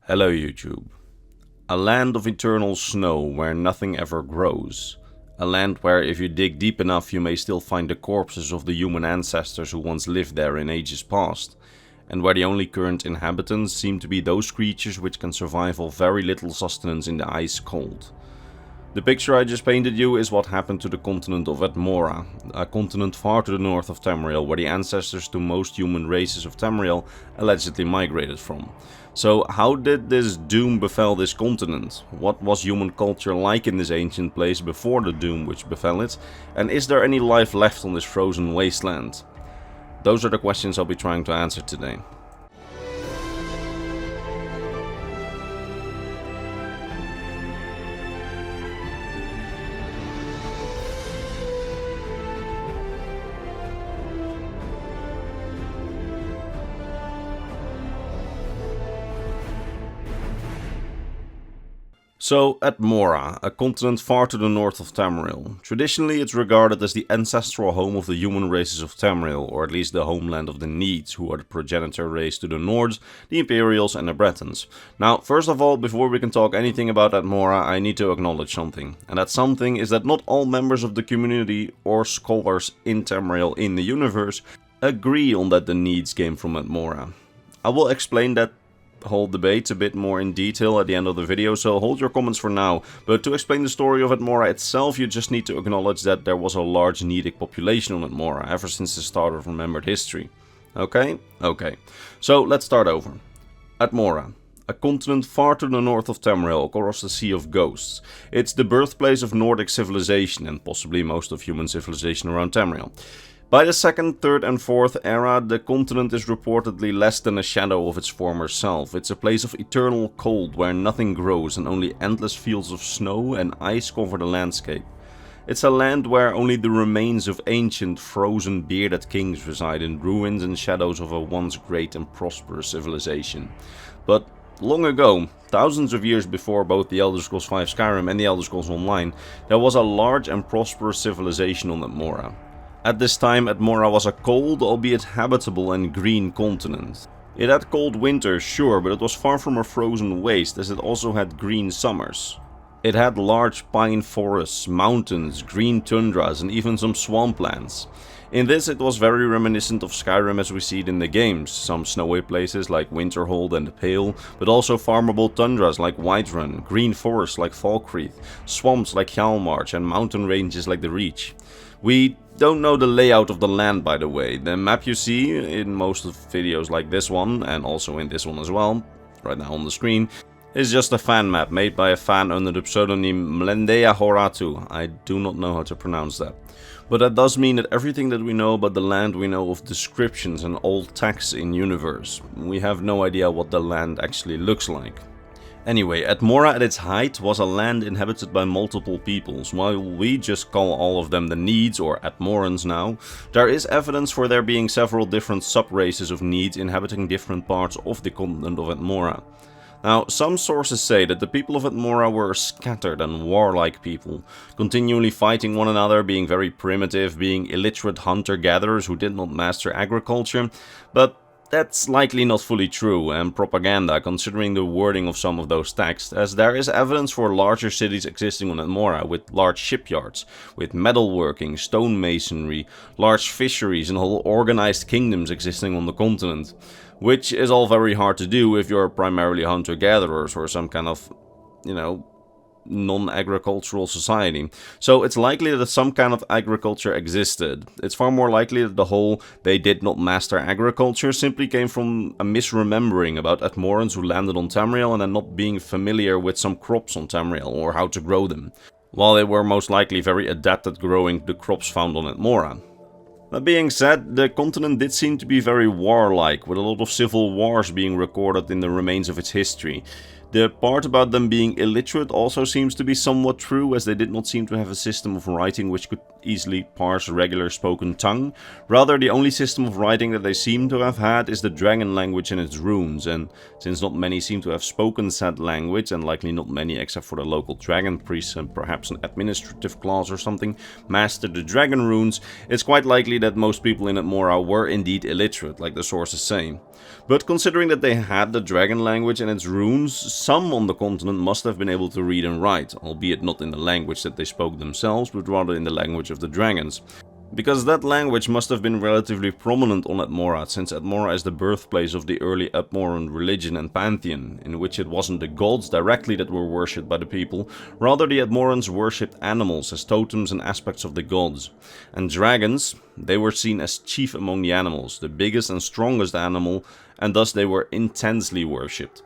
Hello YouTube. A land of eternal snow where nothing ever grows. A land where if you dig deep enough you may still find the corpses of the human ancestors who once lived there in ages past. And where the only current inhabitants seem to be those creatures which can survive off very little sustenance in the ice cold. The picture I just painted you is what happened to the continent of Atmora, a continent far to the north of Tamriel, where the ancestors to most human races of Tamriel allegedly migrated from. So how did this doom befell this continent? What was human culture like in this ancient place before the doom which befell it? And is there any life left on this frozen wasteland? Those are the questions I'll be trying to answer today. So, Atmora, a continent far to the north of Tamriel. Traditionally it's regarded as the ancestral home of the human races of Tamriel, or at least the homeland of the Needs, who are the progenitor race to the Nords, the Imperials and the Bretons. Now, first of all, before we can talk anything about Atmora, I need to acknowledge something. And that something is that not all members of the community or scholars in Tamriel in the universe agree on that the Needs came from Atmora. I will explain that whole debate a bit more in detail at the end of the video, so hold your comments for now. But to explain the story of Atmora itself, you just need to acknowledge that there was a large Nedic population on Atmora ever since the start of remembered history. Okay? Okay. So let's start over. Atmora. A continent far to the north of Tamriel, across the Sea of Ghosts. It's the birthplace of Nordic civilization and possibly most of human civilization around Tamriel. By the 2nd, 3rd and 4th era, the continent is reportedly less than a shadow of its former self. It's a place of eternal cold where nothing grows and only endless fields of snow and ice cover the landscape. It's a land where only the remains of ancient, frozen, bearded kings reside in ruins and shadows of a once great and prosperous civilization. But long ago, thousands of years before both the Elder Scrolls V Skyrim and the Elder Scrolls Online, there was a large and prosperous civilization on Atmora. At this time, Atmora was a cold, albeit habitable and green continent. It had cold winters, sure, but it was far from a frozen waste, as it also had green summers. It had large pine forests, mountains, green tundras and even some swamplands. In this it was very reminiscent of Skyrim as we see it in the games, some snowy places like Winterhold and the Pale, but also farmable tundras like Whiterun, green forests like Falkreath, swamps like Hjalmarch and mountain ranges like the Reach. We don't know the layout of the land, by the way. The map you see in most of videos like this one, and also in this one as well, right now on the screen, is just a fan map made by a fan under the pseudonym Mlendea Horatu. I do not know how to pronounce that. But that does mean that everything that we know about the land we know of descriptions and old texts in universe. We have no idea what the land actually looks like. Anyway, Atmora at its height was a land inhabited by multiple peoples. While we just call all of them the Needs or Atmorans now, there is evidence for there being several different sub-races of Needs inhabiting different parts of the continent of Atmora. Now, some sources say that the people of Atmora were scattered and warlike people, continually fighting one another, being very primitive, being illiterate hunter-gatherers who did not master agriculture, but that's likely not fully true and propaganda considering the wording of some of those texts, as there is evidence for larger cities existing on Atmora with large shipyards, with metalworking, stonemasonry, large fisheries and whole organized kingdoms existing on the continent. Which is all very hard to do if you're primarily hunter-gatherers or some kind of, non-agricultural society. So it's likely that some kind of agriculture existed. It's far more likely that the whole "they did not master agriculture" simply came from a misremembering about Atmorans who landed on Tamriel and then not being familiar with some crops on Tamriel or how to grow them, while they were most likely very adept at growing the crops found on Atmora. That being said, the continent did seem to be very warlike, with a lot of civil wars being recorded in the remains of its history. The part about them being illiterate also seems to be somewhat true, as they did not seem to have a system of writing which could easily parse regular spoken tongue. Rather, the only system of writing that they seem to have had is the dragon language and its runes, and since not many seem to have spoken said language, and likely not many except for the local dragon priests and perhaps an administrative class or something, mastered the dragon runes, it's quite likely likely that most people in Atmora were indeed illiterate, like the sources say. But considering that they had the dragon language and its runes, some on the continent must have been able to read and write, albeit not in the language that they spoke themselves, but rather in the language of the dragons. Because that language must have been relatively prominent on Atmora, since Atmora is the birthplace of the early Atmoran religion and pantheon, in which it wasn't the gods directly that were worshipped by the people, rather the Atmorans worshipped animals as totems and aspects of the gods. And dragons, they were seen as chief among the animals, the biggest and strongest animal, and thus they were intensely worshipped.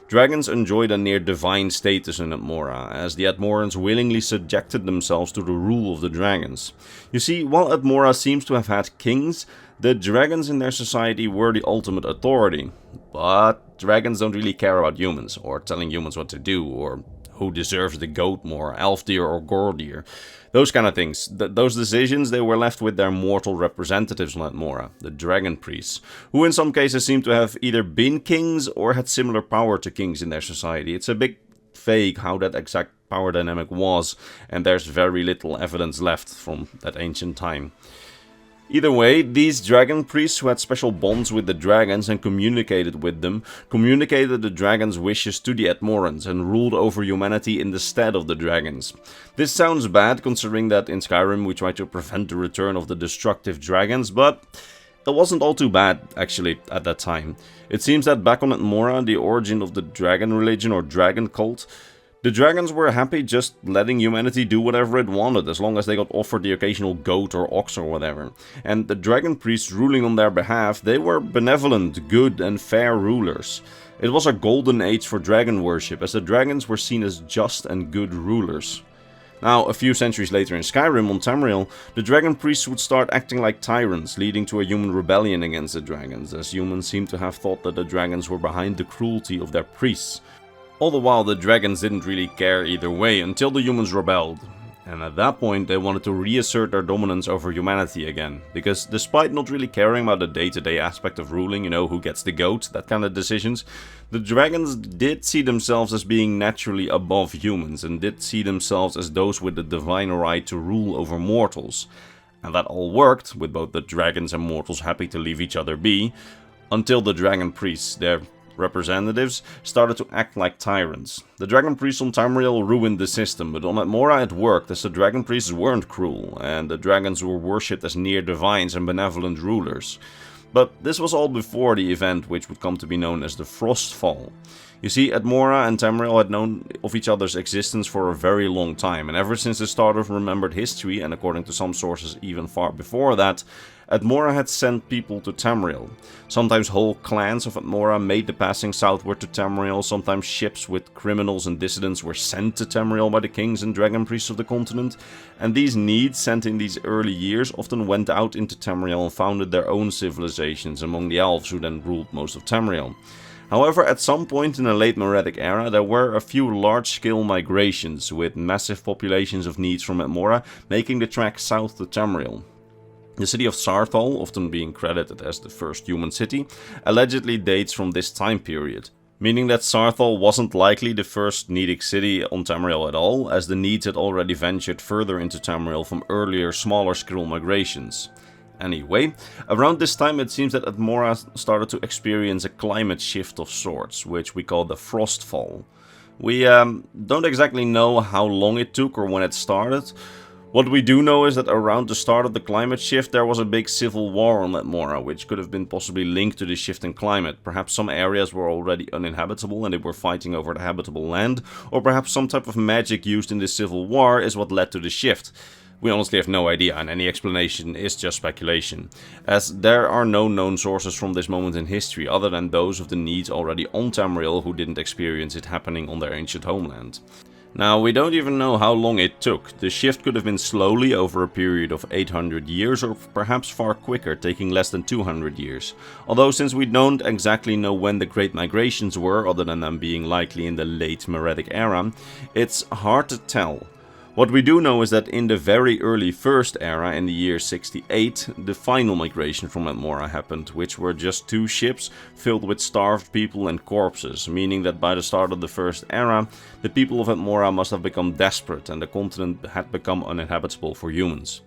Dragons enjoyed a near divine status in Atmora, as the Atmorans willingly subjected themselves to the rule of the dragons. You see, while Atmora seems to have had kings, the dragons in their society were the ultimate authority. But dragons don't really care about humans, or telling humans what to do, or who deserves the goat more, elf deer or gore deer. Those kind of things. Those decisions, they were left with their mortal representatives on Atmora, the dragon priests, who in some cases seem to have either been kings or had similar power to kings in their society. It's a bit vague how that exact power dynamic was, and there's very little evidence left from that ancient time. Either way, these dragon priests who had special bonds with the dragons and communicated with them, communicated the dragons' wishes to the Atmorans and ruled over humanity in the stead of the dragons. This sounds bad considering that in Skyrim we tried to prevent the return of the destructive dragons, but it wasn't all too bad actually at that time. It seems that back on Atmora, the origin of the dragon religion or dragon cult, the dragons were happy just letting humanity do whatever it wanted, as long as they got offered the occasional goat or ox or whatever. And the dragon priests ruling on their behalf, they were benevolent, good and fair rulers. It was a golden age for dragon worship, as the dragons were seen as just and good rulers. Now, a few centuries later in Skyrim on Tamriel, the dragon priests would start acting like tyrants, leading to a human rebellion against the dragons, as humans seem to have thought that the dragons were behind the cruelty of their priests. All the while, the dragons didn't really care either way until the humans rebelled. And at that point, they wanted to reassert their dominance over humanity again. Because despite not really caring about the day-to-day aspect of ruling, who gets the goat, that kind of decisions, the dragons did see themselves as being naturally above humans and did see themselves as those with the divine right to rule over mortals. And that all worked, with both the dragons and mortals happy to leave each other be, until the dragon priests, their representatives, started to act like tyrants. The dragon priests on Tamriel ruined the system, but on Atmora it worked, as the dragon priests weren't cruel, and the dragons were worshipped as near divines and benevolent rulers. But this was all before the event which would come to be known as the frostfall. You see, Atmora and Tamriel had known of each other's existence for a very long time, and ever since the start of remembered history, and according to some sources even far before that, Atmora had sent people to Tamriel. Sometimes whole clans of Atmora made the passing southward to Tamriel, sometimes ships with criminals and dissidents were sent to Tamriel by the kings and dragon priests of the continent, and these needs sent in these early years often went out into Tamriel and founded their own civilizations among the elves who then ruled most of Tamriel. However, at some point in the late Meretic era, there were a few large-scale migrations, with massive populations of needs from Atmora making the trek south to Tamriel. The city of Saarthal, often being credited as the first human city, allegedly dates from this time period, meaning that Saarthal wasn't likely the first Needic city on Tamriel at all, as the Needs had already ventured further into Tamriel from earlier smaller-scale migrations. Anyway, around this time it seems that Atmora started to experience a climate shift of sorts, which we call the frostfall. We don't exactly know how long it took or when it started. What we do know is that around the start of the climate shift there was a big civil war on Atmora, which could have been possibly linked to the shift in climate. Perhaps some areas were already uninhabitable and they were fighting over the habitable land, or perhaps some type of magic used in this civil war is what led to the shift. We honestly have no idea, and any explanation is just speculation, as there are no known sources from this moment in history other than those of the Needs already on Tamriel who didn't experience it happening on their ancient homeland. Now, we don't even know how long it took. The shift could have been slowly over a period of 800 years, or perhaps far quicker, taking less than 200 years. Although, since we don't exactly know when the Great Migrations were, other than them being likely in the late Meretic era, it's hard to tell. What we do know is that in the very early First Era, in the year 68, the final migration from Atmora happened, which were just 2 ships filled with starved people and corpses, meaning that by the start of the First Era, the people of Atmora must have become desperate and the continent had become uninhabitable for humans.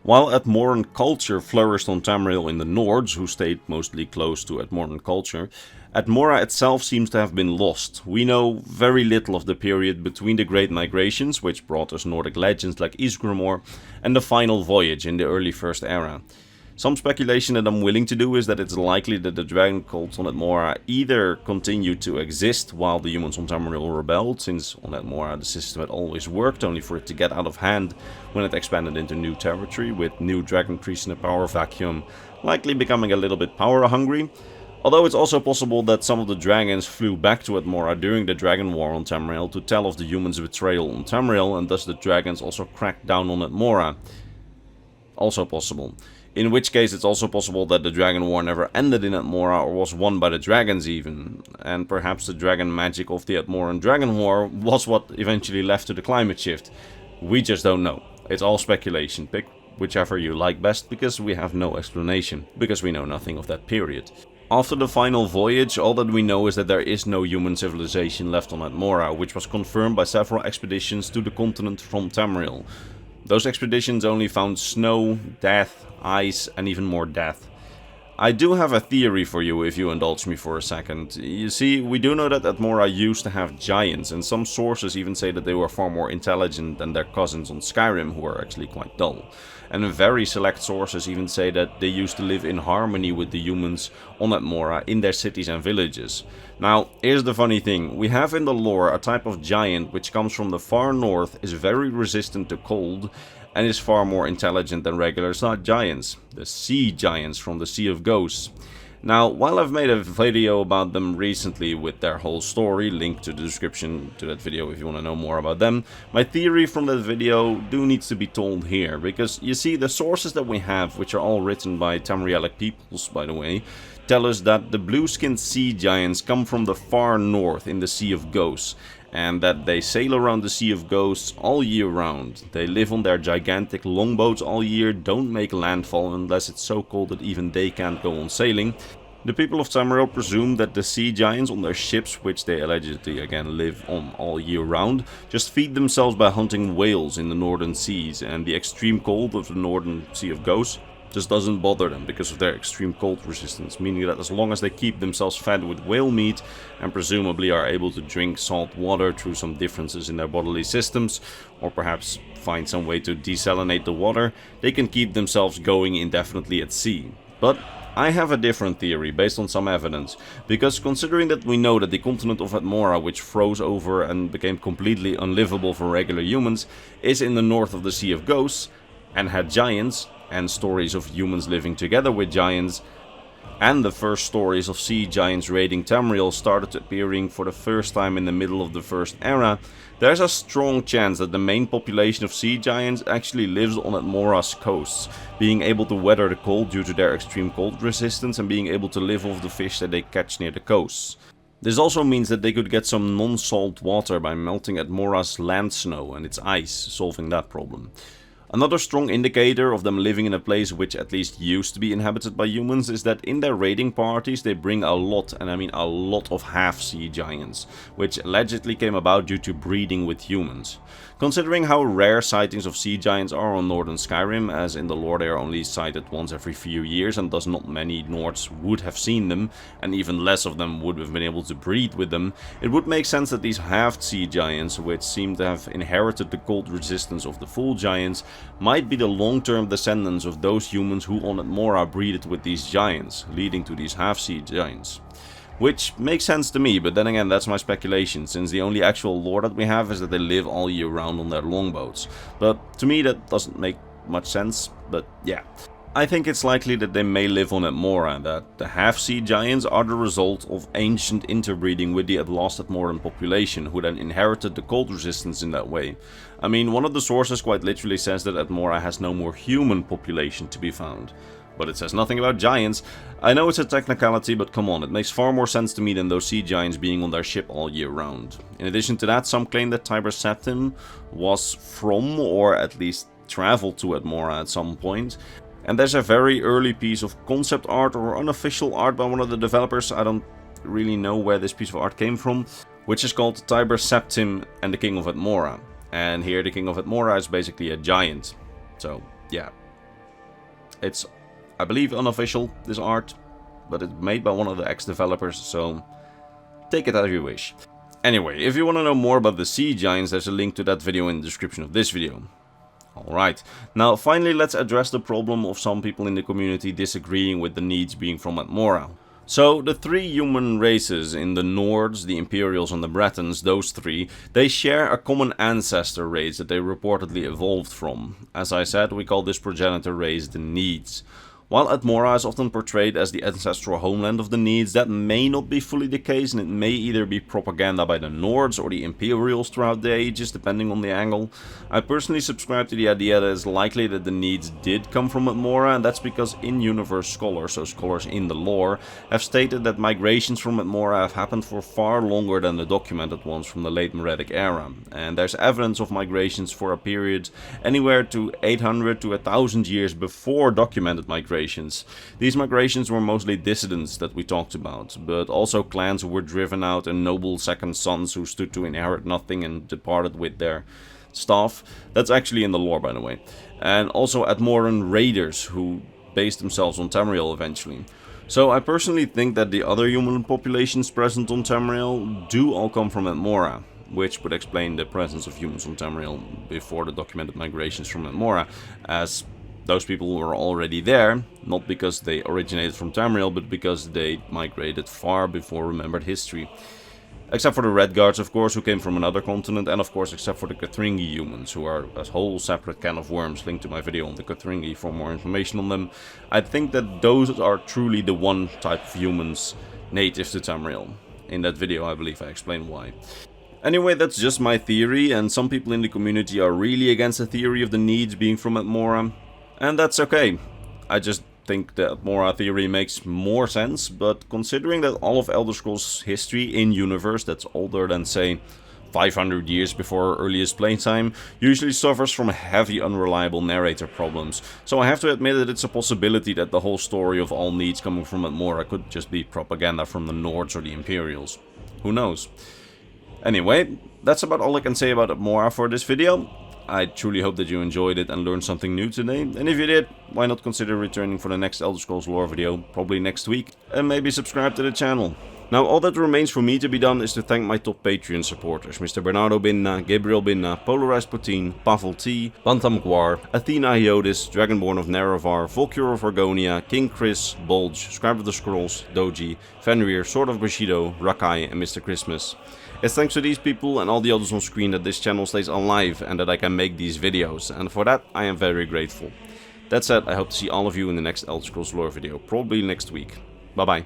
While Atmoran culture flourished on Tamriel in the Nords, who stayed mostly close to Atmoran culture, Atmora itself seems to have been lost. We know very little of the period between the Great Migrations, which brought us Nordic legends like Ysgramor, and the final voyage in the early First Era. Some speculation that I'm willing to do is that it's likely that the dragon cults on Atmora either continued to exist while the humans on Tamriel rebelled, since on Atmora the system had always worked, only for it to get out of hand when it expanded into new territory, with new dragon priests in a power vacuum likely becoming a little bit power hungry. Although it's also possible that some of the dragons flew back to Atmora during the Dragon War on Tamriel to tell of the humans' betrayal on Tamriel, and thus the dragons also cracked down on Atmora. Also possible. In which case it's also possible that the Dragon War never ended in Atmora or was won by the dragons even. And perhaps the dragon magic of the Atmoran Dragon War was what eventually led to the climate shift. We just don't know. It's all speculation. Pick whichever you like best, because we have no explanation. Because we know nothing of that period. After the final voyage, all that we know is that there is no human civilization left on Atmora, which was confirmed by several expeditions to the continent from Tamriel. Those expeditions only found snow, death, ice, and even more death. I do have a theory for you if you indulge me for a second. You see, we do know that Atmora used to have giants, and some sources even say that they were far more intelligent than their cousins on Skyrim, who are actually quite dull. And very select sources even say that they used to live in harmony with the humans on Atmora in their cities and villages. Now, here's the funny thing. We have in the lore a type of giant which comes from the far north, is very resistant to cold, and is far more intelligent than regular giants. The sea giants from the Sea of Ghosts. Now, while I've made a video about them recently with their whole story, link to the description to that video if you want to know more about them, my theory from that video needs to be told here, because you see, the sources that we have, which are all written by Tamrielic peoples by the way, tell us that the blue-skinned sea giants come from the far north in the Sea of Ghosts, and that they sail around the Sea of Ghosts all year round. They live on their gigantic longboats all year, don't make landfall unless it's so cold that even they can't go on sailing. The people of Tamriel presume that the sea giants on their ships, which they allegedly again live on all year round, just feed themselves by hunting whales in the northern seas, and the extreme cold of the northern Sea of Ghosts just doesn't bother them because of their extreme cold resistance, meaning that as long as they keep themselves fed with whale meat and presumably are able to drink salt water through some differences in their bodily systems, or perhaps find some way to desalinate the water, they can keep themselves going indefinitely at sea. But I have a different theory based on some evidence, because considering that we know that the continent of Atmora, which froze over and became completely unlivable for regular humans, is in the north of the Sea of Ghosts and had giants, and stories of humans living together with giants, and the first stories of sea giants raiding Tamriel started appearing for the first time in the middle of the First Era, there's a strong chance that the main population of sea giants actually lives on Atmora's coasts, being able to weather the cold due to their extreme cold resistance and being able to live off the fish that they catch near the coasts. This also means that they could get some non-salt water by melting Atmora's land snow and its ice, solving that problem. Another strong indicator of them living in a place which at least used to be inhabited by humans is that in their raiding parties they bring a lot, and I mean a lot, of half-sea giants, which allegedly came about due to breeding with humans. Considering how rare sightings of sea giants are on northern Skyrim, as in the lore they are only sighted once every few years and thus not many Nords would have seen them, and even less of them would have been able to breed with them, it would make sense that these halved sea giants, which seem to have inherited the cold resistance of the full giants, might be the long-term descendants of those humans who on Atmora breeded with these giants, leading to these half-sea giants. Which makes sense to me, but then again that's my speculation, since the only actual lore that we have is that they live all year round on their longboats. But to me that doesn't make much sense, but yeah. I think it's likely that they may live on Atmora, and that the half-sea giants are the result of ancient interbreeding with the lost Atmoran population, who then inherited the cold resistance in that way. I mean, one of the sources quite literally says that Atmora has no more human population to be found. But it says nothing about giants. I know it's a technicality, but come on, it makes far more sense to me than those sea giants being on their ship all year round. In addition to that, some claim that Tiber Septim was from, or at least traveled to Atmora at some point. And there's a very early piece of concept art or unofficial art by one of the developers, I don't really know where this piece of art came from, which is called Tiber Septim and the King of Atmora. And here the King of Atmora is basically a giant. So, yeah. It's, I believe, unofficial, this art, but it's made by one of the ex-developers, so take it as you wish. Anyway, if you want to know more about the sea giants, there's a link to that video in the description of this video. Alright, now finally let's address the problem of some people in the community disagreeing with the Needs being from Atmora. So, the three human races in the Nords, the Imperials and the Bretons, those three, they share a common ancestor race that they reportedly evolved from. As I said, we call this progenitor race the Needs. While Atmora is often portrayed as the ancestral homeland of the Needs, that may not be fully the case, and it may either be propaganda by the Nords or the Imperials throughout the ages, depending on the angle. I personally subscribe to the idea that it's likely that the Needs did come from Atmora, and that's because in-universe scholars, so scholars in the lore, have stated that migrations from Atmora have happened for far longer than the documented ones from the late Meretic era, and there's evidence of migrations for a period anywhere to 800 to 1000 years before documented migrations. These migrations were mostly dissidents that we talked about, but also clans who were driven out and noble second sons who stood to inherit nothing and departed with their stuff. That's actually in the lore, by the way. And also Atmoran raiders who based themselves on Tamriel eventually. So I personally think that the other human populations present on Tamriel do all come from Atmora, which would explain the presence of humans on Tamriel before the documented migrations from Atmora, as those people were already there, not because they originated from Tamriel, but because they migrated far before remembered history. Except for the Red Guards, of course, who came from another continent, and of course except for the Kothringi humans, who are a whole separate can of worms. Link to my video on the Kothringi for more information on them. I think that those are truly the one type of humans native to Tamriel. In that video I believe I explained why. Anyway, that's just my theory, and some people in the community are really against the theory of the Needs being from Atmora. And that's okay. I just think the Atmora theory makes more sense, but considering that all of Elder Scrolls history in universe that's older than, say, 500 years before earliest playtime, usually suffers from heavy unreliable narrator problems, so I have to admit that it's a possibility that the whole story of all Needs coming from Atmora could just be propaganda from the Nords or the Imperials. Who knows? Anyway, that's about all I can say about Atmora for this video. I truly hope that you enjoyed it and learned something new today, and if you did, why not consider returning for the next Elder Scrolls lore video, probably next week, and maybe subscribe to the channel. Now, all that remains for me to be done is to thank my top Patreon supporters, Mr. Bernardo Binna, Gabriel Binna, Polarized Poutine, Pavel T, Bantam Gwar, Athena Iodis, Dragonborn of Nerevar, Volcure of Argonia, King Chris, Bulge, Scribe of the Scrolls, Doji, Fenrir, Sword of Bushido, Rakai, and Mr. Christmas. It's thanks to these people and all the others on screen that this channel stays alive and that I can make these videos, and for that I am very grateful. That said, I hope to see all of you in the next Elder Scrolls lore video, probably next week. Bye bye.